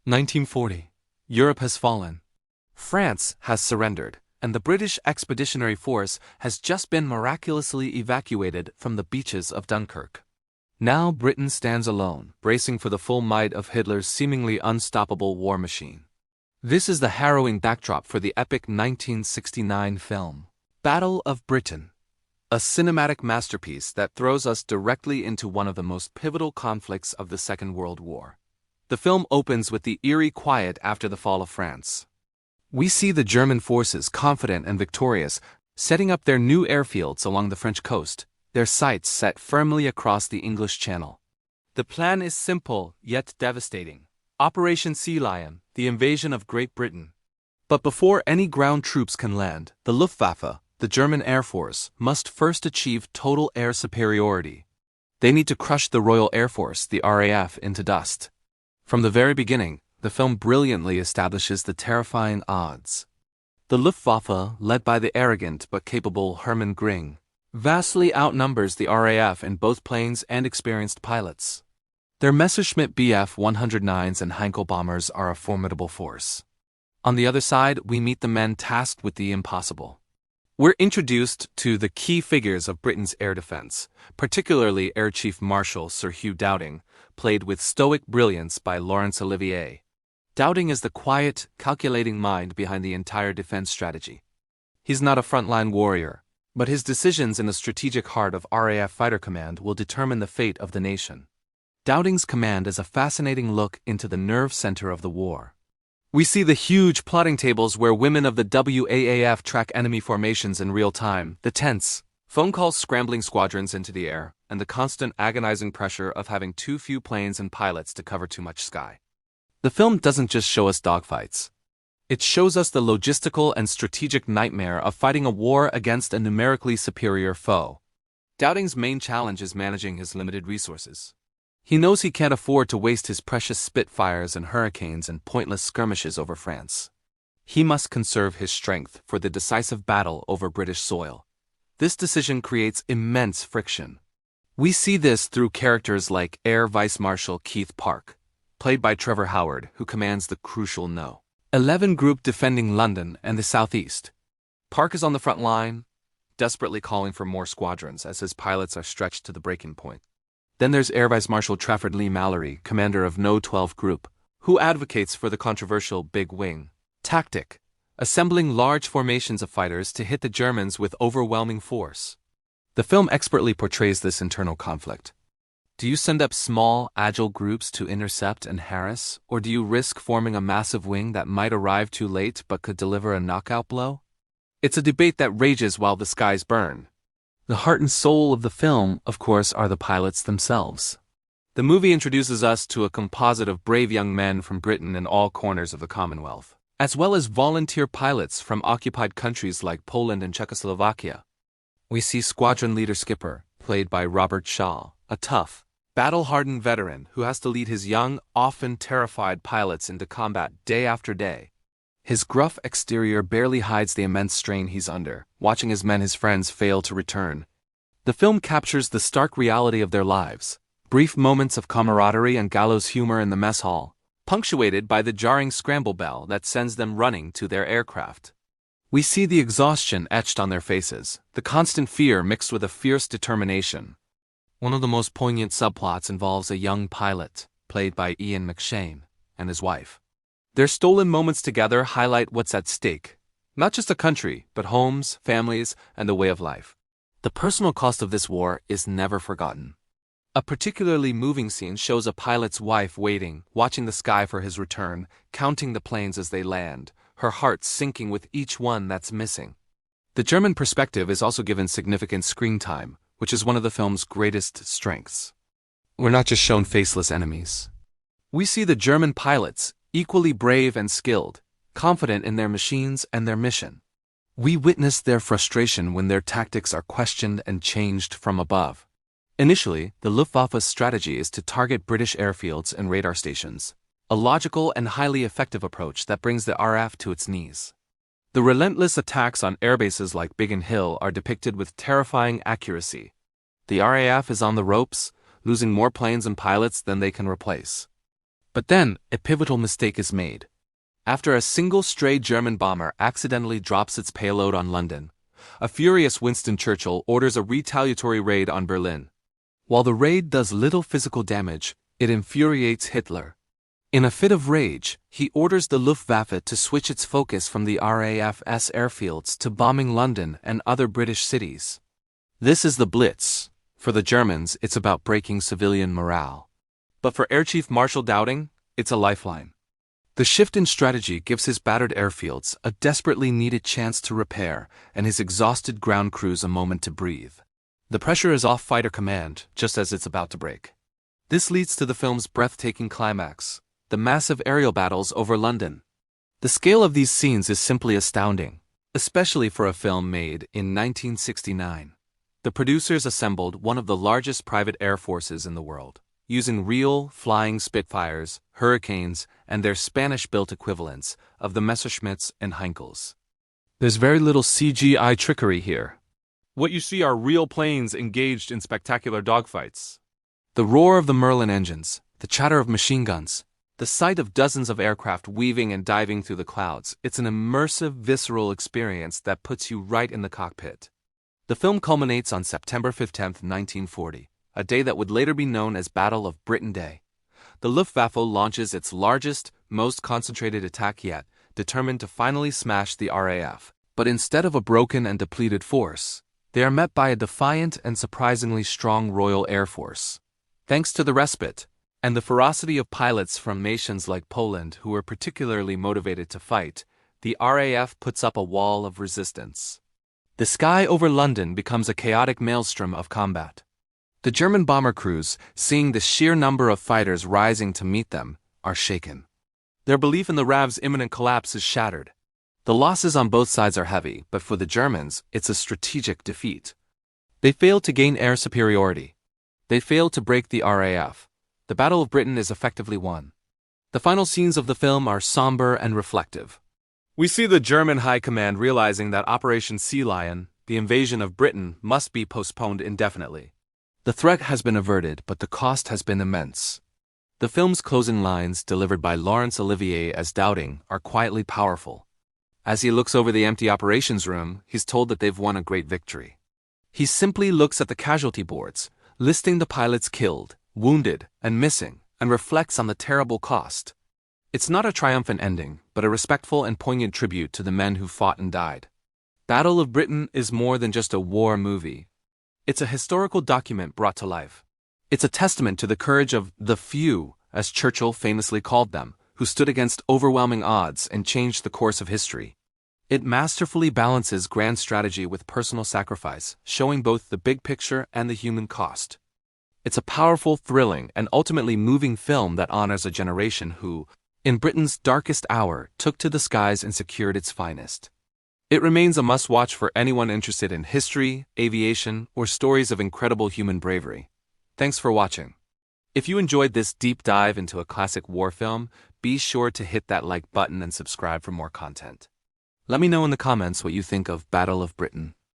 1940. Europe has fallen. France has surrendered, and the British Expeditionary Force has just been miraculously evacuated from the beaches of Dunkirk. Now Britain stands alone, bracing for the full might of Hitler's seemingly unstoppable war machine. This is the harrowing backdrop for the epic 1969 film, Battle of Britain, a cinematic masterpiece that throws us directly into one of the most pivotal conflicts of the Second World War. The film opens with the eerie quiet after the fall of France. We see the German forces confident and victorious, setting up their new airfields along the French coast, their sights set firmly across the English Channel. The plan is simple, yet devastating. Operation Sea Lion, the invasion of Great Britain. But before any ground troops can land, the Luftwaffe, the German Air Force, must first achieve total air superiority. They need to crush the Royal Air Force, the RAF, into dust. From the very beginning, the film brilliantly establishes the terrifying odds. The Luftwaffe, led by the arrogant but capable Hermann Göring, vastly outnumbers the RAF in both planes and experienced pilots. Their Messerschmitt Bf 109s and Heinkel bombers are a formidable force. On the other side, we meet the men tasked with the impossible. We're introduced to the key figures of Britain's air defense, particularly Air Chief Marshal Sir Hugh Dowding, played with stoic brilliance by Laurence Olivier. Dowding is the quiet, calculating mind behind the entire defense strategy. He's not a frontline warrior, but his decisions in the strategic heart of RAF Fighter Command will determine the fate of the nation. Dowding's command is a fascinating look into the nerve center of the war. We see the huge plotting tables where women of the WAAF track enemy formations in real time, the tense phone calls scrambling squadrons into the air, and the constant agonizing pressure of having too few planes and pilots to cover too much sky. The film doesn't just show us dogfights. It shows us the logistical and strategic nightmare of fighting a war against a numerically superior foe. Dowding's main challenge is managing his limited resources. He knows he can't afford to waste his precious Spitfires and Hurricanes in pointless skirmishes over France. He must conserve his strength for the decisive battle over British soil. This decision creates immense friction. We see this through characters like Air Vice Marshal Keith Park, played by Trevor Howard, who commands the crucial No. 11 Group defending London and the southeast. Park is on the front line, desperately calling for more squadrons as his pilots are stretched to the breaking point. Then there's Air Vice Marshal Trafford Leigh-Mallory, commander of No. 12 Group, who advocates for the controversial Big Wing tactic, assembling large formations of fighters to hit the Germans with overwhelming force. The film expertly portrays this internal conflict. Do you send up small, agile groups to intercept and harass, or do you risk forming a massive wing that might arrive too late but could deliver a knockout blow? It's a debate that rages while the skies burn. The heart and soul of the film, of course, are the pilots themselves. The movie introduces us to a composite of brave young men from Britain and all corners of the Commonwealth, as well as volunteer pilots from occupied countries like Poland and Czechoslovakia. We see Squadron Leader Skipper, played by Robert Shaw, a tough, battle-hardened veteran who has to lead his young, often terrified pilots into combat day after day. His gruff exterior barely hides the immense strain he's under, watching his men, his friends, fail to return. The film captures the stark reality of their lives, brief moments of camaraderie and gallows humor in the mess hall, punctuated by the jarring scramble bell that sends them running to their aircraft. We see the exhaustion etched on their faces, the constant fear mixed with a fierce determination. One of the most poignant subplots involves a young pilot, played by McShane, and his wife. Their stolen moments together highlight what's at stake, not just a country, but homes, families, and a way of life. The personal cost of this war is never forgotten. A particularly moving scene shows a pilot's wife waiting, watching the sky for his return, counting the planes as they land, her heart sinking with each one that's missing. The German perspective is also given significant screen time, which is one of the film's greatest strengths. We're not just shown faceless enemies. We see the German pilots, equally brave and skilled, confident in their machines and their mission. We witness their frustration when their tactics are questioned and changed from above. Initially, the Luftwaffe's strategy is to target British airfields and radar stations, a logical and highly effective approach that brings the RAF to its knees. The relentless attacks on airbases like Biggin Hill are depicted with terrifying accuracy. The RAF is on the ropes, losing more planes and pilots than they can replace. But then, a pivotal mistake is made. After a single stray German bomber accidentally drops its payload on London, a furious Winston Churchill orders a retaliatory raid on Berlin. While the raid does little physical damage, it infuriates Hitler. In a fit of rage, he orders the Luftwaffe to switch its focus from the RAF's airfields to bombing London and other British cities. This is the Blitz. For the Germans, it's about breaking civilian morale. But for Air Chief Marshal Dowding, it's a lifeline. The shift in strategy gives his battered airfields a desperately needed chance to repair and his exhausted ground crews a moment to breathe. The pressure is off fighter command just as it's about to break. This leads to the film's breathtaking climax, the massive aerial battles over London. The scale of these scenes is simply astounding, especially for a film made in 1969. The producers assembled one of the largest private air forces in the world, using real, flying Spitfires, Hurricanes, and their Spanish-built equivalents of the Messerschmitts and Heinkels. There's very little CGI trickery here. What you see are real planes engaged in spectacular dogfights. The roar of the Merlin engines, the chatter of machine guns, the sight of dozens of aircraft weaving and diving through the clouds, it's an immersive, visceral experience that puts you right in the cockpit. The film culminates on September 15, 1940, a day that would later be known as Battle of Britain Day. The Luftwaffe launches its largest, most concentrated attack yet, determined to finally smash the RAF. But instead of a broken and depleted force, they are met by a defiant and surprisingly strong Royal Air Force. Thanks to the respite and the ferocity of pilots from nations like Poland who were particularly motivated to fight, the RAF puts up a wall of resistance. The sky over London becomes a chaotic maelstrom of combat. The German bomber crews, seeing the sheer number of fighters rising to meet them, are shaken. Their belief in the RAF's imminent collapse is shattered. The losses on both sides are heavy, but for the Germans, it's a strategic defeat. They fail to gain air superiority. They fail to break the RAF. The Battle of Britain is effectively won. The final scenes of the film are somber and reflective. We see the German High Command realizing that Operation Sea Lion, the invasion of Britain, must be postponed indefinitely. The threat has been averted, but the cost has been immense. The film's closing lines, delivered by Laurence Olivier as Dowding, are quietly powerful. As he looks over the empty operations room, he's told that they've won a great victory. He simply looks at the casualty boards, listing the pilots killed, wounded, and missing, and reflects on the terrible cost. It's not a triumphant ending, but a respectful and poignant tribute to the men who fought and died. Battle of Britain is more than just a war movie. It's a historical document brought to life. It's a testament to the courage of the few, as Churchill famously called them, who stood against overwhelming odds and changed the course of history. It masterfully balances grand strategy with personal sacrifice, showing both the big picture and the human cost. It's a powerful, thrilling, and ultimately moving film that honors a generation who, in Britain's darkest hour, took to the skies and secured its finest. It remains a must-watch for anyone interested in history, aviation, or stories of incredible human bravery. Thanks for watching. If you enjoyed this deep dive into a classic war film, be sure to hit that like button and subscribe for more content. Let me know in the comments what you think of Battle of Britain.